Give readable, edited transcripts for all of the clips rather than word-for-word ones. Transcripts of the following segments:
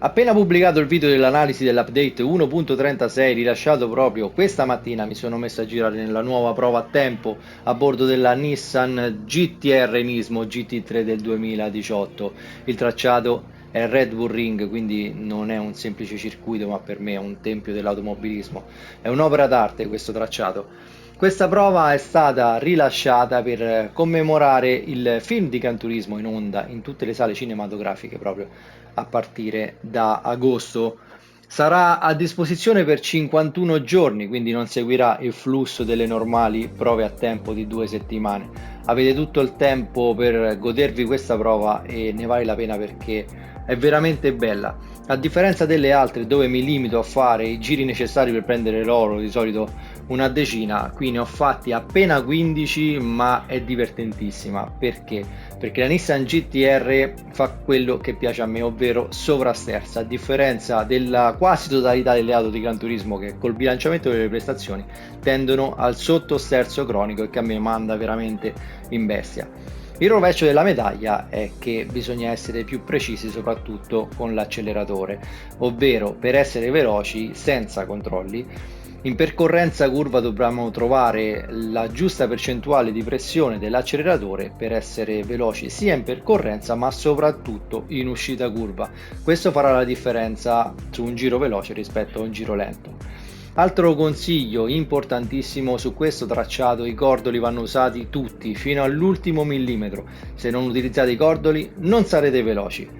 Appena pubblicato il video dell'analisi dell'update 1.36 rilasciato proprio questa mattina, mi sono messo a girare nella nuova prova a tempo a bordo della Nissan GT-R Nismo GT3 del 2018. Il tracciato è Red Bull Ring, quindi non è un semplice circuito, ma per me è un tempio dell'automobilismo. È un'opera d'arte questo tracciato. Questa prova è stata rilasciata per commemorare il film di Gran Turismo in onda in tutte le sale cinematografiche proprio a partire da agosto. Sarà a disposizione per 51 giorni, quindi non seguirà il flusso delle normali prove a tempo di 2 settimane. Avete tutto il tempo per godervi questa prova e ne vale la pena perché è veramente bella. A differenza delle altre dove mi limito a fare i giri necessari per prendere l'oro, di solito una decina, qui ne ho fatti appena 15, ma è divertentissima. Perché? Perché la Nissan GT-R fa quello che piace a me, ovvero sovrasterza, a differenza della quasi totalità delle auto di Gran Turismo che col bilanciamento delle prestazioni tendono al sottosterzo cronico e che a me manda veramente in bestia. Il rovescio della medaglia è che bisogna essere più precisi soprattutto con l'acceleratore, ovvero per essere veloci senza controlli. In percorrenza curva dobbiamo trovare la giusta percentuale di pressione dell'acceleratore per essere veloci sia in percorrenza ma soprattutto in uscita curva. Questo farà la differenza su un giro veloce rispetto a un giro lento. Altro consiglio importantissimo su questo tracciato: i cordoli vanno usati tutti fino all'ultimo millimetro. Se non utilizzate i cordoli non sarete veloci.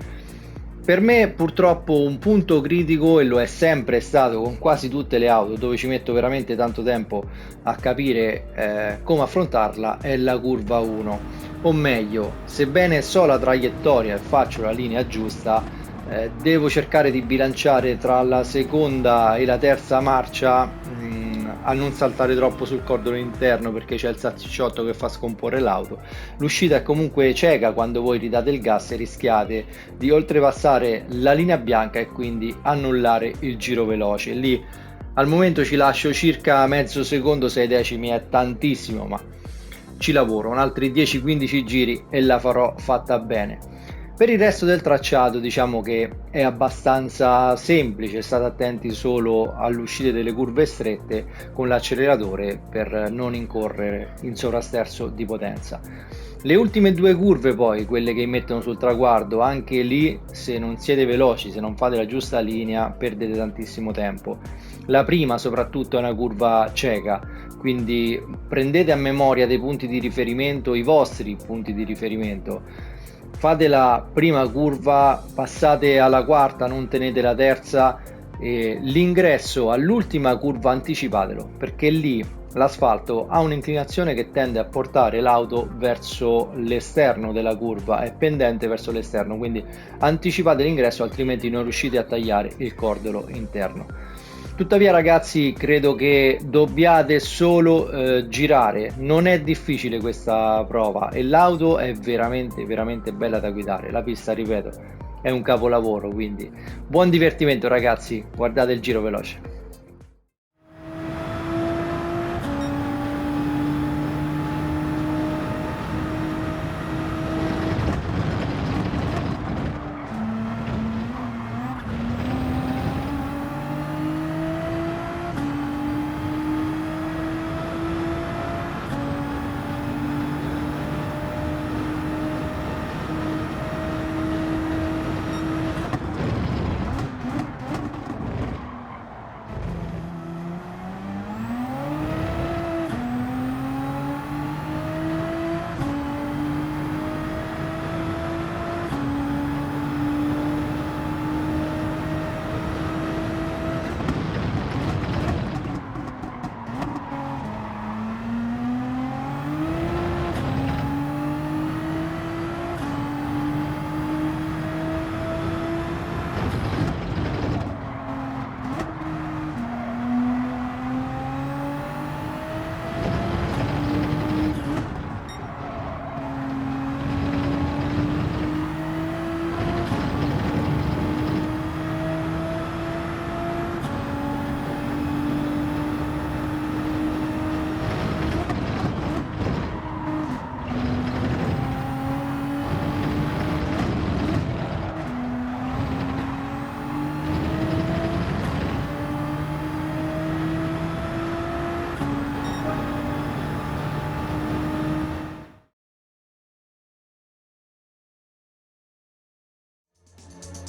Per me purtroppo un punto critico, e lo è sempre stato con quasi tutte le auto dove ci metto veramente tanto tempo a capire come affrontarla, è la curva 1. O meglio, sebbene so la traiettoria e faccio la linea giusta, devo cercare di bilanciare tra la seconda e la terza marcia, a non saltare troppo sul cordolo interno perché c'è il salsicciotto che fa scomporre l'auto. L'uscita è comunque cieca quando voi ridate il gas e rischiate di oltrepassare la linea bianca e quindi annullare il giro veloce. Lì al momento ci lascio circa mezzo secondo, 6 decimi, è tantissimo, ma ci lavoro, un altri 10-15 giri e la farò fatta bene. Per il resto del tracciato diciamo che è abbastanza semplice, state attenti solo all'uscita delle curve strette con l'acceleratore per non incorrere in sovrasterzo di potenza. Le ultime due curve poi, quelle che mettono sul traguardo, anche lì se non siete veloci, se non fate la giusta linea, perdete tantissimo tempo. La prima soprattutto è una curva cieca, quindi prendete a memoria dei punti di riferimento, i vostri punti di riferimento. Fate la prima curva, passate alla quarta, non tenete la terza, e l'ingresso all'ultima curva anticipatelo, perché lì l'asfalto ha un'inclinazione che tende a portare l'auto verso l'esterno della curva, è pendente verso l'esterno, quindi anticipate l'ingresso, altrimenti non riuscite a tagliare il cordolo interno. Tuttavia ragazzi, credo che dobbiate solo girare, non è difficile questa prova e l'auto è veramente veramente bella da guidare. La pista, ripeto, è un capolavoro, quindi buon divertimento ragazzi, guardate il giro veloce.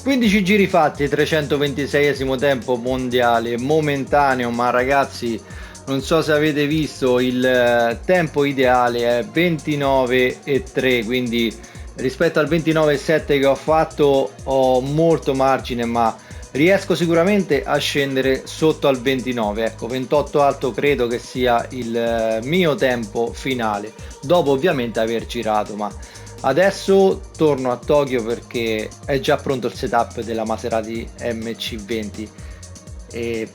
15 giri fatti, 326esimo tempo mondiale, momentaneo, ma ragazzi, non so se avete visto, il tempo ideale è 29,3, quindi rispetto al 29,7 che ho fatto ho molto margine, ma riesco sicuramente a scendere sotto al 29, ecco, 28 alto credo che sia il mio tempo finale, dopo ovviamente aver girato, ma adesso torno a Tokyo perché è già pronto il setup della Maserati MC20 e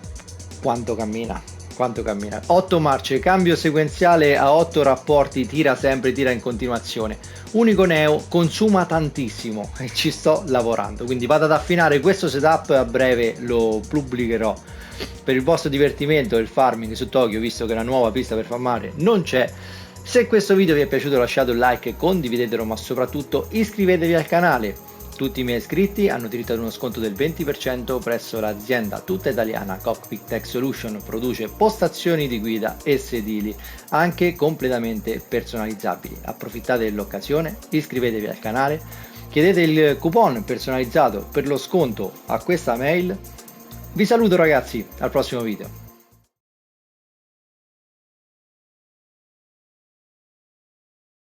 quanto cammina, quanto cammina. 8 marce, cambio sequenziale a 8 rapporti, tira sempre, tira in continuazione. Unico Neo, consuma tantissimo e ci sto lavorando, quindi vado ad affinare questo setup, a breve lo pubblicherò per il vostro divertimento del farming su Tokyo, visto che la nuova pista per farmare non c'è. Se questo video vi è piaciuto lasciate un like e condividetelo, ma soprattutto iscrivetevi al canale. Tutti i miei iscritti hanno diritto ad uno sconto del 20% presso l'azienda tutta italiana Cockpit Tech Solution, produce postazioni di guida e sedili, anche completamente personalizzabili. Approfittate dell'occasione, iscrivetevi al canale, chiedete il coupon personalizzato per lo sconto a questa mail. Vi saluto ragazzi, al prossimo video.